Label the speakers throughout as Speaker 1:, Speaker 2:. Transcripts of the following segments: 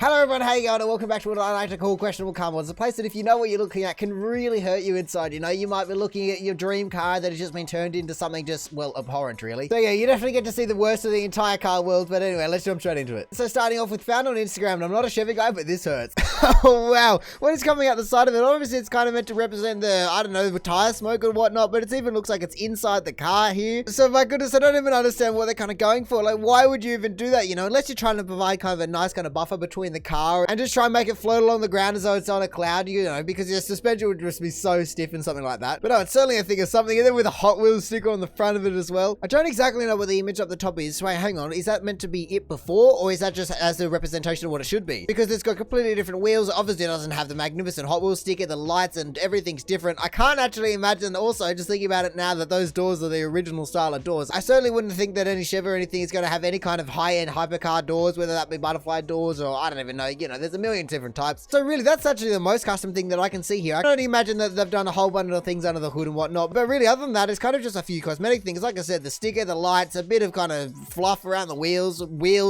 Speaker 1: Hello everyone, how you going? And welcome back to what I like to call Questionable Carmods, a place that if you know what you're looking at can really hurt you inside. You know, you might be looking at your dream car that has just been turned into something just, well, abhorrent really. So yeah, you definitely get to see the worst of the entire car world, but anyway, let's jump straight into it. So starting off with found on Instagram, and I'm not a Chevy guy, but this hurts. Oh wow, what is coming out the side of it? Obviously it's kind of meant to represent the, I don't know, the tire smoke and whatnot, but it even looks like it's inside the car here. So my goodness, I don't even understand what they're kind of going for. Like, why would you even do that, you know, unless you're trying to provide kind of a nice kind of buffer between the car and just try and make it float along the ground as though it's on a cloud, you know, because your suspension would just be so stiff and something like that. But no, it's certainly a thing of something, and then with a Hot Wheels sticker on the front of it as well. I don't exactly know what the image up the top is. Wait, hang on, is that meant to be it before, or is that just as a representation of what it should be? Because it's got completely different wheels. Obviously it doesn't have the magnificent Hot Wheels sticker, the lights and everything's different. I can't actually imagine, also just thinking about it now, that those doors are the original style of doors. I certainly wouldn't think that any Chevy or anything is going to have any kind of high-end hypercar doors, whether that be butterfly doors or I don't even know, you know, there's a million different types. So really, that's actually the most custom thing that I can see here. I don't imagine that they've done a whole bunch of things under the hood and whatnot, but really, other than that, it's kind of just a few cosmetic things. Like I said, the sticker, the lights, a bit of kind of fluff around the wheels,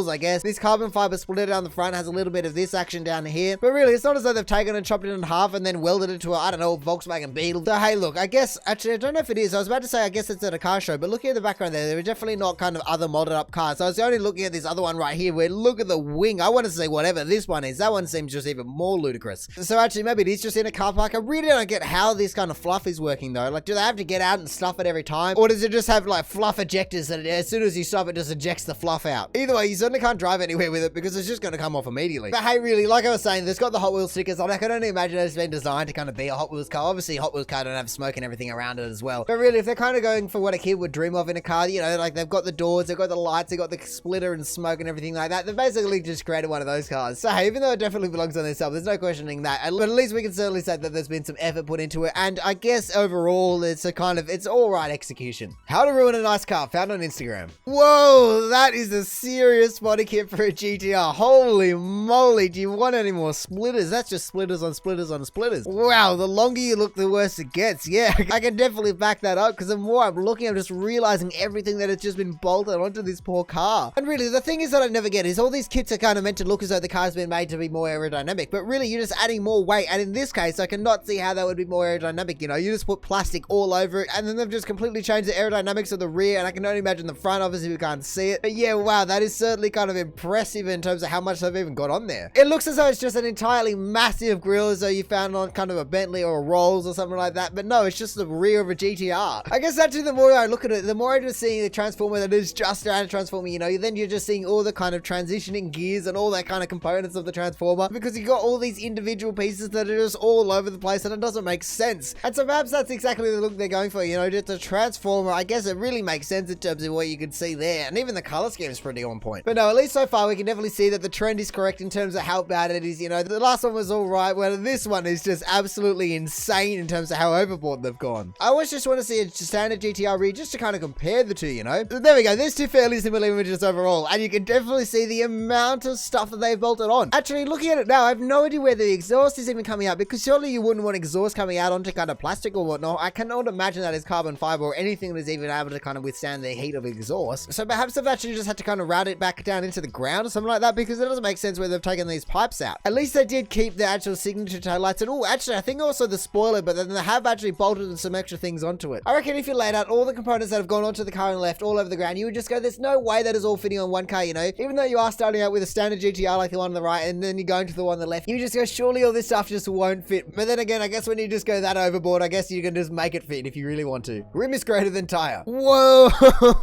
Speaker 1: I guess. This carbon fiber splitter down the front has a little bit of this action down here, but really, it's not as though they've taken and chopped it in half and then welded it to a, I don't know, Volkswagen Beetle. So hey, look, I guess, actually, I don't know if it is. I was about to say, I guess it's at a car show, but looking at the background there are definitely not kind of other modded up cars. So I was only looking at this other one right here, where look at the wing. I want to say whatever this one is. That one seems just even more ludicrous. So actually, maybe it is just in a car park. I really don't get how this kind of fluff is working though. Like, do they have to get out and stuff it every time? Or does it just have like fluff ejectors that as soon as you stop it just ejects the fluff out? Either way, you certainly can't drive anywhere with it because it's just going to come off immediately. But hey, really, like I was saying, it's got the Hot Wheels stickers on. I can only imagine it's been designed to kind of be a Hot Wheels car. Obviously, Hot Wheels car don't have smoke and everything around it as well. But really, if they're kind of going for what a kid would dream of in a car, you know, like they've got the doors, they've got the lights, they've got the splitter and smoke and everything like that, they've basically just created one of those cars. So hey, even though it definitely belongs on themselves, there's no questioning that. But at least we can certainly say that there's been some effort put into it. And I guess overall, it's a kind of, it's all right execution. How to ruin a nice car, found on Instagram. Whoa, that is a serious body kit for a GTR. Holy moly, do you want any more splitters? That's just splitters on splitters on splitters. Wow, the longer you look, the worse it gets. Yeah, I can definitely back that up, because the more I'm looking, I'm just realizing everything that has just been bolted onto this poor car. And really, the thing is that I never get is all these kits are kind of meant to look as though the car's been made to be more aerodynamic, but really you're just adding more weight. And in this case, I cannot see how that would be more aerodynamic. You know, you just put plastic all over it, and then they've just completely changed the aerodynamics of the rear, and I can only imagine the front. Obviously we can't see it, but yeah, wow, that is certainly kind of impressive in terms of how much they've even got on there. It looks as though it's just an entirely massive grille, as though you found on kind of a Bentley or a Rolls or something like that, but no, it's just the rear of a GTR. I guess actually the more I look at it, the more I'm just seeing the transformer that is just around a transformer, you know, then you're just seeing all the kind of transitioning gears and all that kind of components of the transformer, because you got all these individual pieces that are just all over the place, and it doesn't make sense. And so perhaps that's exactly the look they're going for, you know, just a transformer. I guess it really makes sense in terms of what you can see there, and even the color scheme is pretty on point. But no, at least so far we can definitely see that the trend is correct in terms of how bad it is. You know, the last one was all right, well, this one is just absolutely insane in terms of how overboard they've gone. I always just want to see a standard GTR rear just to kind of compare the two, you know. But there we go, there's two fairly similar images overall, and you can definitely see the amount of stuff that they've bolted on. Actually, looking at it now, I have no idea where the exhaust is even coming out, because surely you wouldn't want exhaust coming out onto kind of plastic or whatnot. I cannot imagine that is carbon fiber or anything that is even able to kind of withstand the heat of exhaust. So perhaps they've actually just had to kind of route it back down into the ground or something like that, because it doesn't make sense where they've taken these pipes out. At least they did keep the actual signature taillights, and oh, actually I think also the spoiler, but then they have actually bolted some extra things onto it. I reckon if you laid out all the components that have gone onto the car and left all over the ground, you would just go, there's no way that is all fitting on one car, you know. Even though you are starting out with a standard GTR like the one on the right, and then you're going to the one on the left, you just go, surely all this stuff just won't fit. But then again, I guess when you just go that overboard, I guess you can just make it fit if you really want to. Rim is greater than tire. Whoa,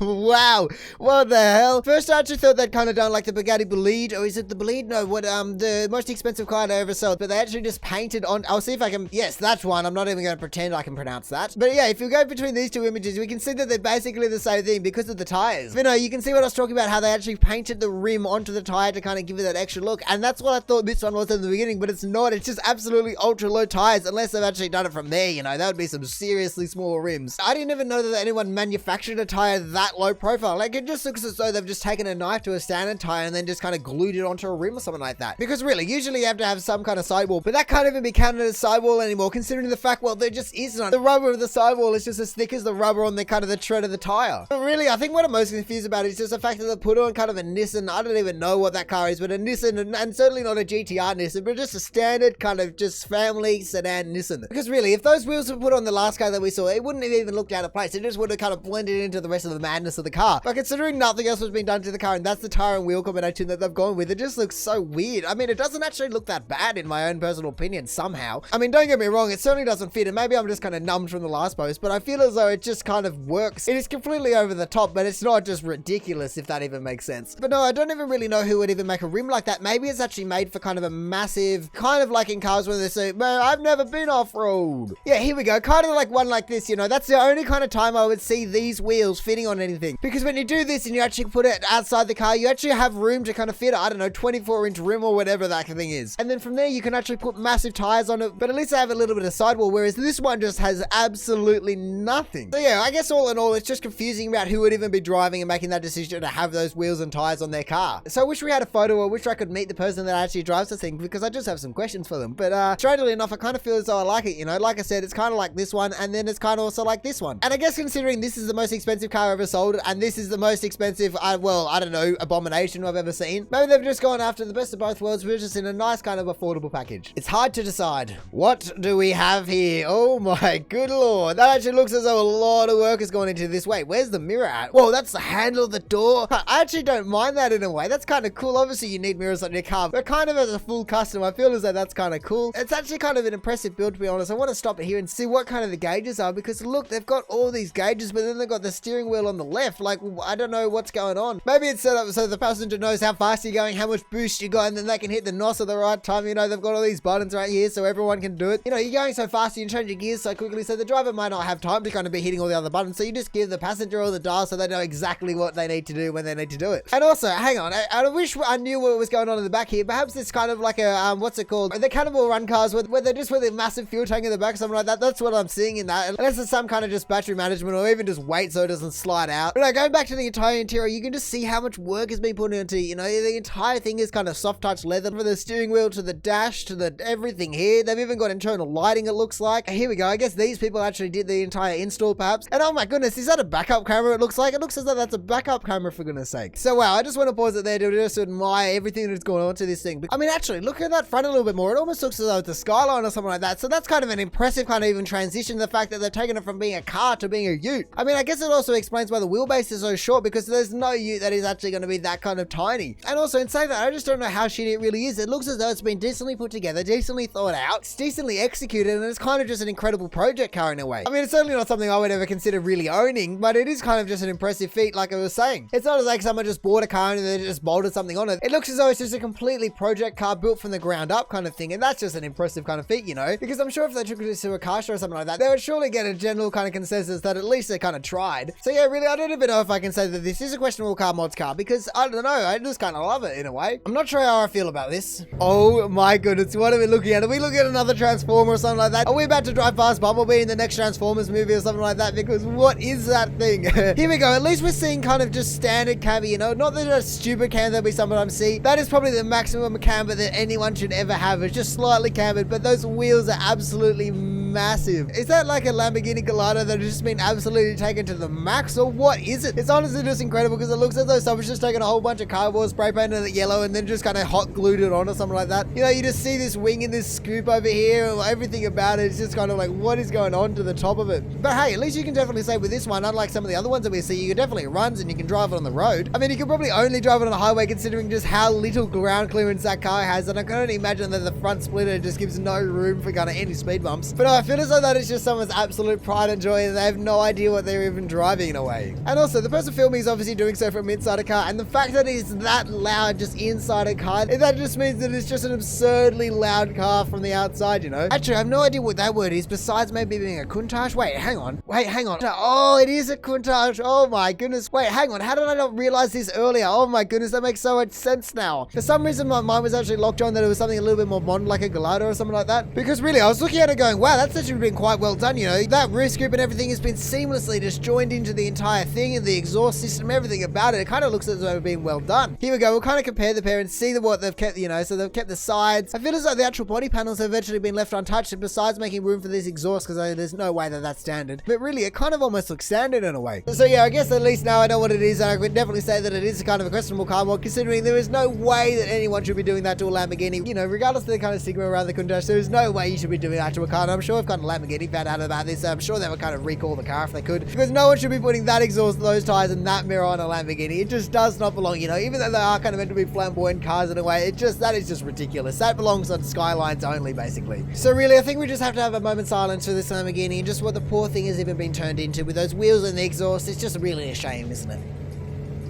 Speaker 1: wow, what the hell? First I actually thought they'd kind of done like the Bugatti Bolide, or is it the Bolide? No, what, the most expensive car I ever sold, but they actually just painted on, I'll see if I can, yes, that's one, I'm not even going to pretend I can pronounce that. But yeah, if you go between these two images, we can see that they're basically the same thing because of the tires. But no, you can see what I was talking about, how they actually painted the rim onto the tire to kind of give it that extra look, and that's what I thought this one was in the beginning, but it's not. It's just absolutely ultra low tires, unless they've actually done it from there, you know. That would be some seriously small rims. I didn't even know that anyone manufactured a tire that low profile. Like, it just looks as though they've just taken a knife to a standard tire and then just kind of glued it onto a rim or something like that. Because really, usually have to have some kind of sidewall, but that can't even be counted as sidewall anymore, considering the fact, well, there just isn't. The rubber of the sidewall is just as thick as the rubber on the kind of the tread of the tire. But really, I think what I'm most confused about is just the fact that they put on kind of a Nissan. I don't even know what that car is, but a Nissan, and certainly not a GTR Nissan, but just a standard kind of just family sedan Nissan. Because really, if those wheels were put on the last car that we saw, it wouldn't have even looked out of place. It just would have kind of blended into the rest of the madness of the car. But considering nothing else was being done to the car, and that's the tire and wheel combination that they've gone with, it just looks so weird. I mean, it doesn't actually look that bad in my own personal opinion somehow. I mean, don't get me wrong, it certainly doesn't fit, and maybe I'm just kind of numbed from the last post, but I feel as though it just kind of works. It is completely over the top, but it's not just ridiculous, if that even makes sense. But no, I don't even really know who would even make a rim like that. Maybe it's actually made for kind of a massive, kind of like in cars when they say, man, I've never been off-road. Yeah, here we go. Kind of like one like this, you know, that's the only kind of time I would see these wheels fitting on anything. Because when you do this and you actually put it outside the car, you actually have room to kind of fit, I don't know, 24-inch rim or whatever that thing is. And then from there, you can actually put massive tires on it, but at least they have a little bit of sidewall, whereas this one just has absolutely nothing. So yeah, I guess all in all, it's just confusing about who would even be driving and making that decision to have those wheels and tires on their car. So I wish we had a photo, or wish I could meet the person that actually drives the thing, because I just have some questions for them. But strangely enough, I kind of feel as though I like it, you know, like I said, it's kind of like this one, and then it's kind of also like this one. And I guess considering this is the most expensive car ever sold, and this is the most expensive, well, I don't know, abomination I've ever seen, maybe they've just gone after the best of both worlds, but just in a nice kind of affordable package. It's hard to decide. What do we have here? Oh my good lord. That actually looks as though a lot of work has gone into this. Wait, where's the mirror at? Whoa, that's the handle of the door. I actually don't mind that in a way. That's kind of cool. Obviously, you need mirrors on your car, but kind of as a full custom, I feel as though that's kind of cool. It's actually kind of an impressive build, to be honest. I want to stop it here and see what kind of the gauges are, because look, they've got all these gauges, but then they've got the steering wheel on the left. Like, I don't know what's going on. Maybe it's set up so the passenger knows how fast you're going, how much boost you got, and then they can hit the NOS at the right time. You know, they've got all these buttons right here so everyone can do it. You know, you're going so fast, you can change your gears so quickly, so the driver might not have time to kind of be hitting all the other buttons. So you just give the passenger all the dials so they know exactly what they need to do when they need to do it. And also, hang on, I wish I knew what was going on in the back here. Perhaps it's kind of like a, what's it called? The Cannibal Run cars where they're just with a massive fuel tank in the back, something like that. That's what I'm seeing in that. Unless it's some kind of just battery management or even just weight so it doesn't slide out. But going back to the entire interior, you can just see how much work has been put into it. You know, the entire thing is kind of soft touch leather, from the steering wheel to the dash to the everything here. They've even got internal lighting, it looks like. Here we go. I guess these people actually did the entire install perhaps. And oh my goodness, is that a backup camera? It looks like. It looks as though that's a backup camera, for goodness sake. So wow, I just want to pause it there to just admire everything that's going on to this thing. I mean, actually, look at that front a little bit more. It almost looks as though it's a Skyline or something like that. So that's kind of an impressive kind of even transition, the fact that they've taken it from being a car to being a ute. I mean, I guess it also explains why the wheelbase is so short, because there's no ute that is actually going to be that kind of tiny. And also, in saying that, I just don't know how shitty it really is. It looks as though it's been decently put together, decently thought out, it's decently executed, and it's kind of just an incredible project car in a way. I mean, it's certainly not something I would ever consider really owning, but it is kind of just an impressive feat, like I was saying. It's not as like someone just bought a car and they just bolted something on it. It looks as though it's just a completely project car built from the ground up kind of thing, and that's just an impressive kind of feat, you know? Because I'm sure if they took this to a car show or something like that, they would surely get a general kind of consensus that at least they kind of tried. So yeah, really, I don't even know if I can say that this is a questionable car mods car, because I don't know, I just kind of love it in a way. I'm not sure how I feel about this. Oh my goodness, what are we looking at? Are we looking at another Transformer or something like that? Are we about to drive past Bumblebee in the next Transformers movie or something like that? Because what is that thing? Here we go. At least we're seeing kind of just standard cab, you know, not that a stupid cam that we sometimes see. That is probably the maximum camber that anyone should ever have. It's just slightly cambered, but those wheels are absolutely massive. Is that like a Lamborghini Gallardo that has just been absolutely taken to the max, or what is it? It's honestly just incredible, because it looks as though someone's just taken a whole bunch of cardboard, spray painted it yellow, and then just kind of hot glued it on or something like that. You know, you just see this wing and this scoop over here, everything about it is just kind of like, what is going on to the top of it? But hey, at least you can definitely say with this one, unlike some of the other ones that we see, you can definitely runs and you can drive it on the road. I mean, you can probably only drive it on the highway considering just how little ground clearance that car has, and I can only imagine that the front splitter just gives no room for kind of any speed bumps. But no, I feel as though that is just someone's absolute pride and joy, and they have no idea what they're even driving in a way. And also, the person filming is obviously doing so from inside a car, and the fact that it's that loud just inside a car, that just means that it's just an absurdly loud car from the outside, you know? Actually, I have no idea what that word is, besides maybe being a Countach. Wait, hang on. Oh, it is a Countach. Oh my goodness. Wait, hang on. How did I not realize this earlier? Oh my goodness, that makes so much sense now. For some reason, my mind was actually locked on that it was something a little bit more modern, like a Gallardo or something like that. Because really, I was looking at it going, wow, that's actually been quite well done, you know. That roof scoop and everything has been seamlessly just joined into the entire thing, and the exhaust system, everything about it. It kind of looks as though it's been well done. Here we go. We'll kind of compare the pair and see what they've kept, you know. So they've kept the sides. I feel as though the actual body panels have virtually been left untouched, and besides making room for this exhaust, because there's no way that that's standard. But really, it kind of almost looks standard in a way. So yeah, I guess at least now I know what it is, and I could definitely say that it is kind of a questionable car mod, considering there is no way that anyone should be doing that to a Lamborghini. You know, regardless of the kind of stigma around the Countach, there is no way you should be doing that to a car. And I'm sure if kind of Lamborghini found out about this, I'm sure they would kind of recall the car if they could, because no one should be putting that exhaust, those tires, and that mirror on a Lamborghini. It just does not belong, you know, even though they are kind of meant to be flamboyant cars in a way. That is just ridiculous. That belongs on skylines only, basically. So really, I think we just have to have a moment's silence for this Lamborghini and just what the poor thing has even been turned into with those wheels and the exhaust. It's just really a shame, isn't it?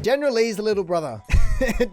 Speaker 1: General Lee's little brother.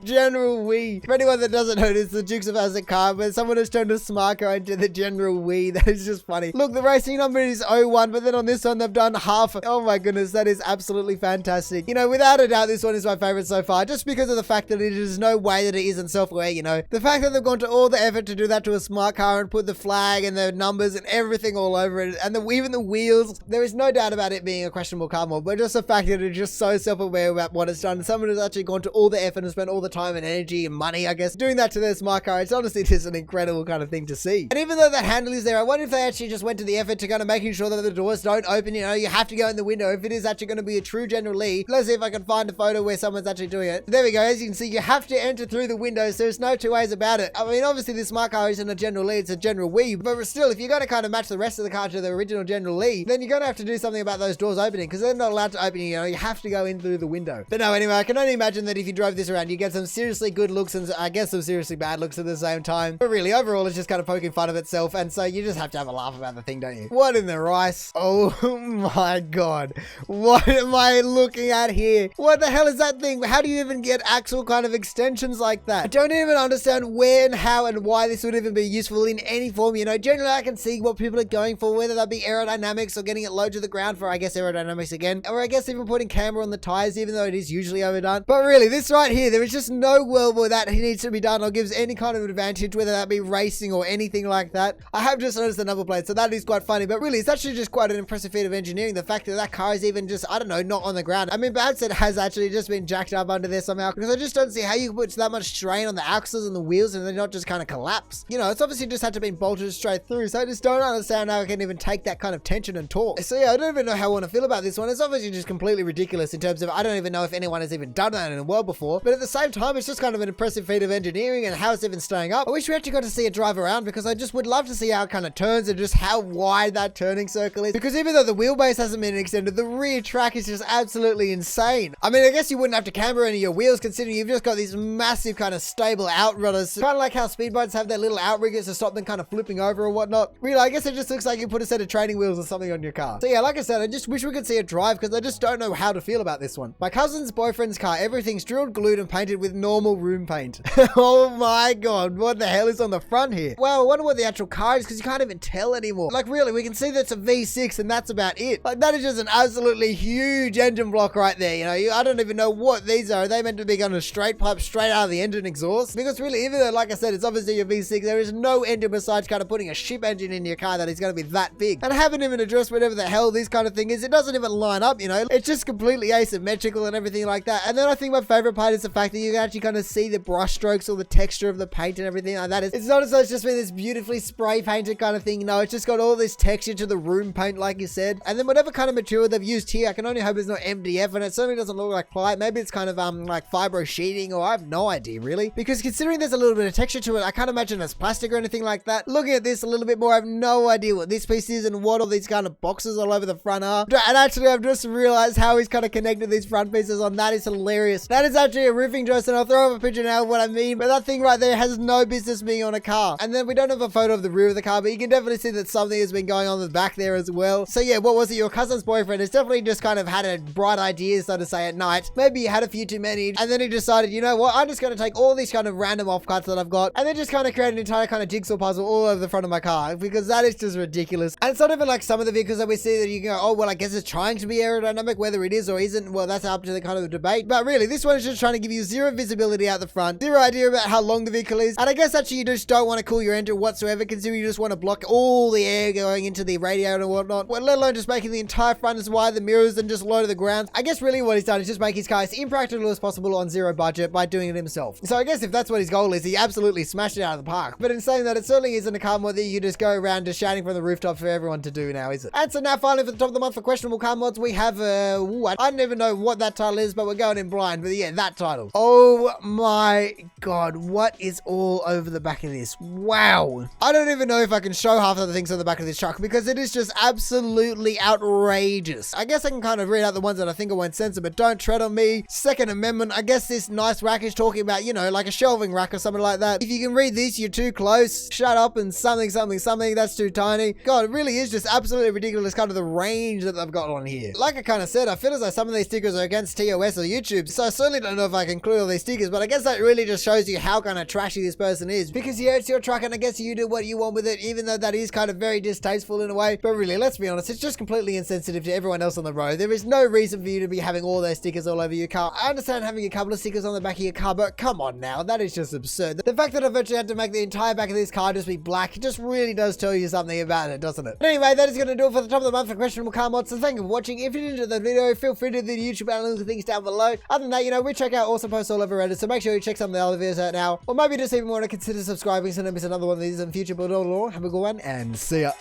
Speaker 1: General Wee. For anyone that doesn't know this, the Dukes of Hazzard car, but someone has turned a smart car into the General Wee. That is just funny. Look, the racing number is 01, but then on this one, they've done half. Oh my goodness, that is absolutely fantastic. You know, without a doubt, this one is my favorite so far, just because of the fact that it is no way that it isn't self-aware, you know. The fact that they've gone to all the effort to do that to a smart car and put the flag and the numbers and everything all over it, and even the wheels, there is no doubt about it being a questionable car mod, but just the fact that it's just so self-aware about what it's done. Someone has actually gone to all the effort and spent all the time and energy and money, I guess, doing that to their smart car. It's honestly just an incredible kind of thing to see. And even though that handle is there, I wonder if they actually just went to the effort to kind of making sure that the doors don't open. You know, you have to go in the window if it is actually going to be a true General Lee. Let's see if I can find a photo where someone's actually doing it. There we go. As you can see, you have to enter through the window, so there's no two ways about it. I mean, obviously this smart car isn't a General Lee, it's a General Wee, but still, if you're going to kind of match the rest of the car to the original General Lee, then you're going to have to do something about those doors opening, because they're not allowed to open, you know, you have to go in through the window. But no, anyway, I can only imagine that if you drove this around, you get some seriously good looks and I guess some seriously bad looks at the same time. But really, overall, it's just kind of poking fun of itself, and so you just have to have a laugh about the thing, don't you? What in the rice? Oh my god. What am I looking at here? What the hell is that thing? How do you even get actual kind of extensions like that? I don't even understand where and how and why this would even be useful in any form, you know. Generally, I can see what people are going for, whether that be aerodynamics or getting it low to the ground for, I guess, aerodynamics again, or I guess even putting camber on the tires, even though it is usually overdone. But really, this right here, there is just no world where that needs to be done or gives any kind of advantage, whether that be racing or anything like that. I have just noticed the number plate, so that is quite funny, but really, it's actually just quite an impressive feat of engineering, the fact that that car is even just, I don't know, not on the ground. I mean, perhaps it has actually just been jacked up under there somehow, because I just don't see how you can put that much strain on the axles and the wheels and they not just kind of collapse. You know, it's obviously just had to be bolted straight through, so I just don't understand how it can even take that kind of tension and torque. So yeah, I don't even know how I want to feel about this one. It's obviously just completely ridiculous in terms of, I don't even know if anyone has even done that in the world before, but at the same time, it's just kind of an impressive feat of engineering and how it's even staying up. I wish we actually got to see it drive around, because I just would love to see how it kind of turns and just how wide that turning circle is, because even though the wheelbase hasn't been extended, the rear track is just absolutely insane. I mean, I guess you wouldn't have to camber any of your wheels, considering you've just got these massive kind of stable outrunners, kind of like how speed bikes have their little outriggers to stop them kind of flipping over or whatnot. Really, I guess it just looks like you put a set of training wheels or something on your car. So yeah, like I said, I just wish we could see it drive, because I just don't know how to feel about this one. My cousin's boyfriend's car, everything's drilled, glued, and painted with normal room paint. Oh my god, what the hell is on the front here? Wow, I wonder what the actual car is, because you can't even tell anymore. Like really, we can see that's a V6 and that's about it. Like that is just an absolutely huge engine block right there, you know. I don't even know what these are. Are they meant to be on a straight pipe straight out of the engine exhaust? Because really, even though, like I said, it's obviously a V6, there is no engine besides kind of putting a ship engine in your car that is going to be that big. And I haven't even addressed whatever the hell this kind of thing is. It doesn't even line up, you know. It's just completely asymmetrical and everything like that. And then I think my favorite part is the fact that you can actually kind of see the brush strokes or the texture of the paint and everything like that. It's not as though it's just been this beautifully spray painted kind of thing. No, it's just got all this texture to the room paint, like you said. And then whatever kind of material they've used here, I can only hope it's not MDF, and it certainly doesn't look like ply. Maybe it's kind of like fibro sheeting, or I have no idea really. Because considering there's a little bit of texture to it, I can't imagine it's plastic or anything like that. Looking at this a little bit more, I have no idea what this piece is and what all these kind of boxes all over the front are. And actually, I've just realized how he's kind of connected these front pieces on. That is hilarious. That is actually a roofing joist, and I'll throw up a picture now of what I mean, but that thing right there has no business being on a car. And then we don't have a photo of the rear of the car, but you can definitely see that something has been going on in the back there as well. So yeah, what was it? Your cousin's boyfriend has definitely just kind of had a bright idea, so to say, at night. Maybe he had a few too many, and then he decided, you know what, I'm just going to take all these kind of random offcuts that I've got, and then just kind of create an entire kind of jigsaw puzzle all over the front of my car, because that is just ridiculous. And it's not even like some of the vehicles that we see that you can go, oh, well, I guess it's trying to be aerodynamic, whether it is or isn't, well, that's up to the kind of debate. But really, this one is just trying to give you you zero visibility out the front, zero idea about how long the vehicle is, and I guess actually you just don't want to cool your engine whatsoever, considering you just want to block all the air going into the radiator and whatnot, well, let alone just making the entire front as wide, the mirrors, and just low to the ground. I guess really what he's done is just make his car as impractical as possible on zero budget by doing it himself. So I guess if that's what his goal is, he absolutely smashed it out of the park. But in saying that, it certainly isn't a car mod that you just go around just shouting from the rooftop for everyone to do now, is it? And so now finally for the top of the month for questionable car mods, we have I don't even know what that title is, but we're going in blind. But yeah, that title. Oh my god, what is all over the back of this? Wow. I don't even know if I can show half of the things on the back of this truck because it is just absolutely outrageous. I guess I can kind of read out the ones that I think I won't censor, but don't tread on me. Second Amendment, I guess this nice rack is talking about, you know, like a shelving rack or something like that. If you can read this, you're too close. Shut up and something, that's too tiny. God, it really is just absolutely ridiculous kind of the range that they've got on here. Like I kind of said, I feel as though some of these stickers are against TOS or YouTube, so I certainly don't know if I can include all these stickers, but I guess that really just shows you how kind of trashy this person is, because yeah, it's your truck and I guess you do what you want with it, even though that is kind of very distasteful in a way. But really, let's be honest, it's just completely insensitive to everyone else on the road. There is no reason for you to be having all those stickers all over your car. I understand having a couple of stickers on the back of your car, but come on now, that is just absurd. The fact that I've actually had to make the entire back of this car just be black, it just really does tell you something about it, doesn't it? But anyway, that is going to do it for the top of the month for questionable car mods, so thank you for watching. If you enjoyed the video, feel free to do the YouTube channel and links down below. Other than that, you know, we check out awesome posts all over Reddit, so make sure you check some of the other videos out now, or maybe just even want to consider subscribing so don't miss another one of these in the future. But all in all, have a good one and see ya.